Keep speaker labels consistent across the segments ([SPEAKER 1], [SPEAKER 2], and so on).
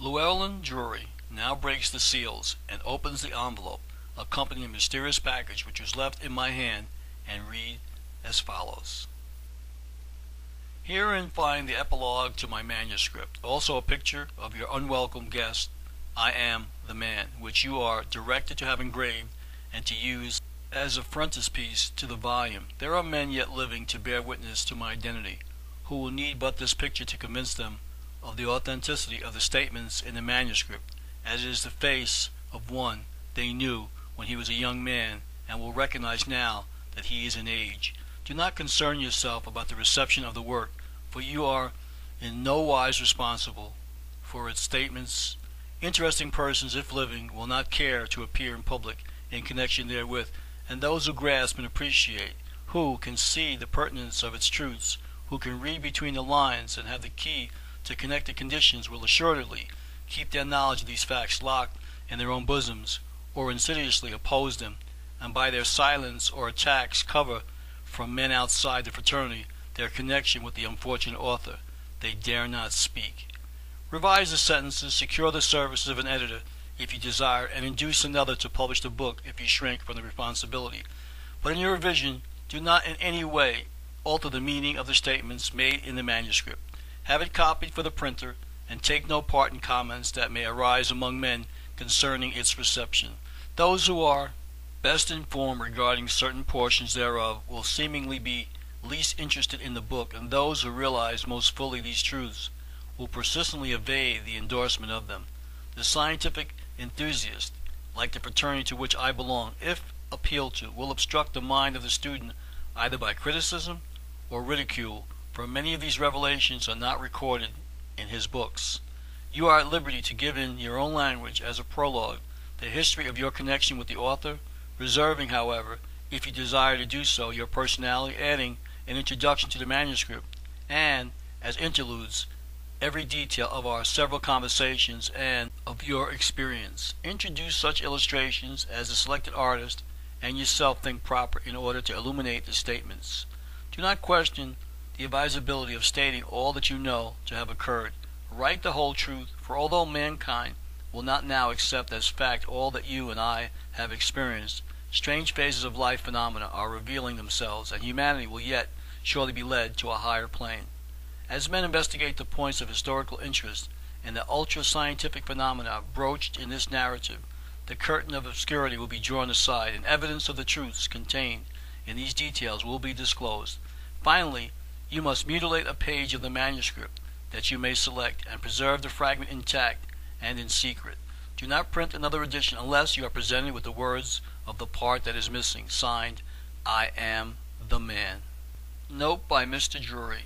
[SPEAKER 1] Llewellyn Drury now breaks the seals and opens the envelope accompanying the mysterious package which was left in my hand, and read as follows. Herein find the epilogue to my manuscript, also a picture of your unwelcome guest, I am the man, which you are directed to have engraved and to use as a frontispiece to the volume. There are men yet living to bear witness to my identity, who will need but this picture to convince them of the authenticity of the statements in the manuscript, as it is the face of one they knew when he was a young man, and will recognize now that he is in age. Do not concern yourself about the reception of the work, for you are in no wise responsible for its statements. Interesting persons, if living, will not care to appear in public in connection therewith, and those who grasp and appreciate, who can see the pertinence of its truths, who can read between the lines and have the key to connect the conditions, will assuredly keep their knowledge of these facts locked in their own bosoms, or insidiously oppose them, and by their silence or attacks cover from men outside the fraternity their connection with the unfortunate author. They dare not speak. Revise the sentences, secure the services of an editor if you desire, and induce another to publish the book if you shrink from the responsibility. But in your revision, do not in any way alter the meaning of the statements made in the manuscript. Have it copied for the printer, and take no part in comments that may arise among men concerning its reception. Those who are best informed regarding certain portions thereof will seemingly be least interested in the book, and those who realize most fully these truths will persistently evade the endorsement of them. The scientific enthusiast, like the fraternity to which I belong, if appealed to, will obstruct the mind of the student either by criticism or ridicule, for many of these revelations are not recorded in his books. You are at liberty to give in your own language, as a prologue, the history of your connection with the author, reserving, however, if you desire to do so, your personality, adding an introduction to the manuscript, and, as interludes, every detail of our several conversations and of your experience. Introduce such illustrations as the selected artist and yourself think proper in order to illuminate the statements. Do not question the advisability of stating all that you know to have occurred. Write the whole truth, for although mankind will not now accept as fact all that you and I have experienced, strange phases of life phenomena are revealing themselves, and humanity will yet surely be led to a higher plane. As men investigate the points of historical interest and the ultra-scientific phenomena broached in this narrative, the curtain of obscurity will be drawn aside, and evidence of the truths contained in these details will be disclosed. Finally, you must mutilate a page of the manuscript that you may select, and preserve the fragment intact and in secret. Do not print another edition unless you are presented with the words of the part that is missing, signed, I am the man. Note by Mr. Drury.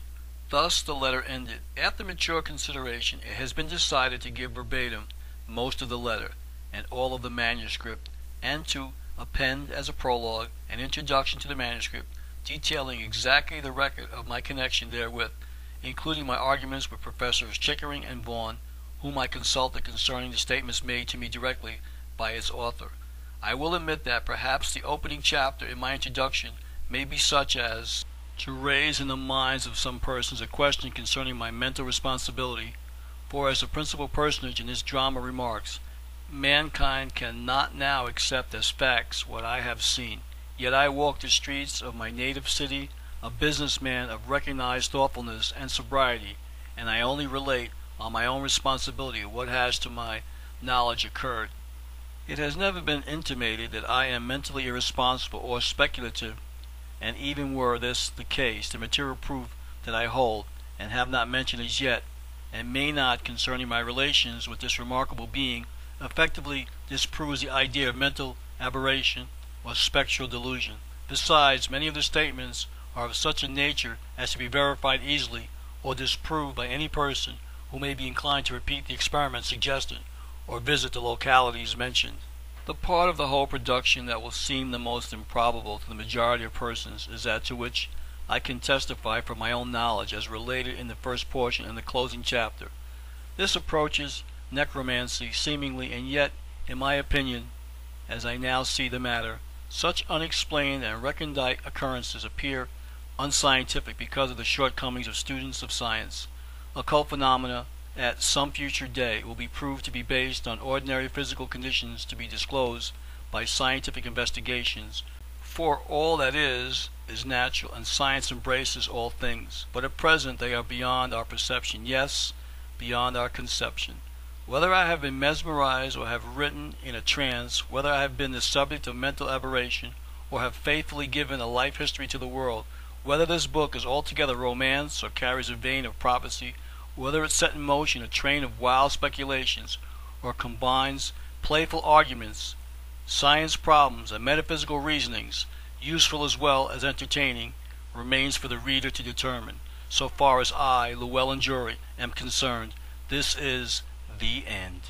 [SPEAKER 1] Thus the letter ended. After mature consideration, it has been decided to give verbatim most of the letter and all of the manuscript, and to append as a prologue an introduction to the manuscript, detailing exactly the record of my connection therewith, including my arguments with Professors Chickering and Vaughan, whom I consulted concerning the statements made to me directly by its author. I will admit that perhaps the opening chapter in my introduction may be such as to raise in the minds of some persons a question concerning my mental responsibility, for as the principal personage in this drama remarks, mankind cannot now accept as facts what I have seen. Yet I walk the streets of my native city, a businessman of recognized thoughtfulness and sobriety, and I only relate on my own responsibility what has to my knowledge occurred. It has never been intimated that I am mentally irresponsible or speculative, and even were this the case, the material proof that I hold, and have not mentioned as yet, and may not concerning my relations with this remarkable being, effectively disproves the idea of mental aberration or spectral delusion. Besides, many of the statements are of such a nature as to be verified easily or disproved by any person who may be inclined to repeat the experiment suggested or visit the localities mentioned. The part of the whole production that will seem the most improbable to the majority of persons is that to which I can testify from my own knowledge as related in the first portion and the closing chapter. This approaches necromancy seemingly, and yet, in my opinion, as I now see the matter, such unexplained and recondite occurrences appear unscientific because of the shortcomings of students of science. Occult phenomena at some future day will be proved to be based on ordinary physical conditions to be disclosed by scientific investigations. For all that is natural, and science embraces all things. But at present they are beyond our perception, yes, beyond our conception. Whether I have been mesmerized or have written in a trance, whether I have been the subject of mental aberration or have faithfully given a life history to the world, whether this book is altogether romance or carries a vein of prophecy, whether it set in motion a train of wild speculations or combines playful arguments, science problems, and metaphysical reasonings, useful as well as entertaining, remains for the reader to determine. So far as I, Llewellyn Drury, am concerned, this is the end.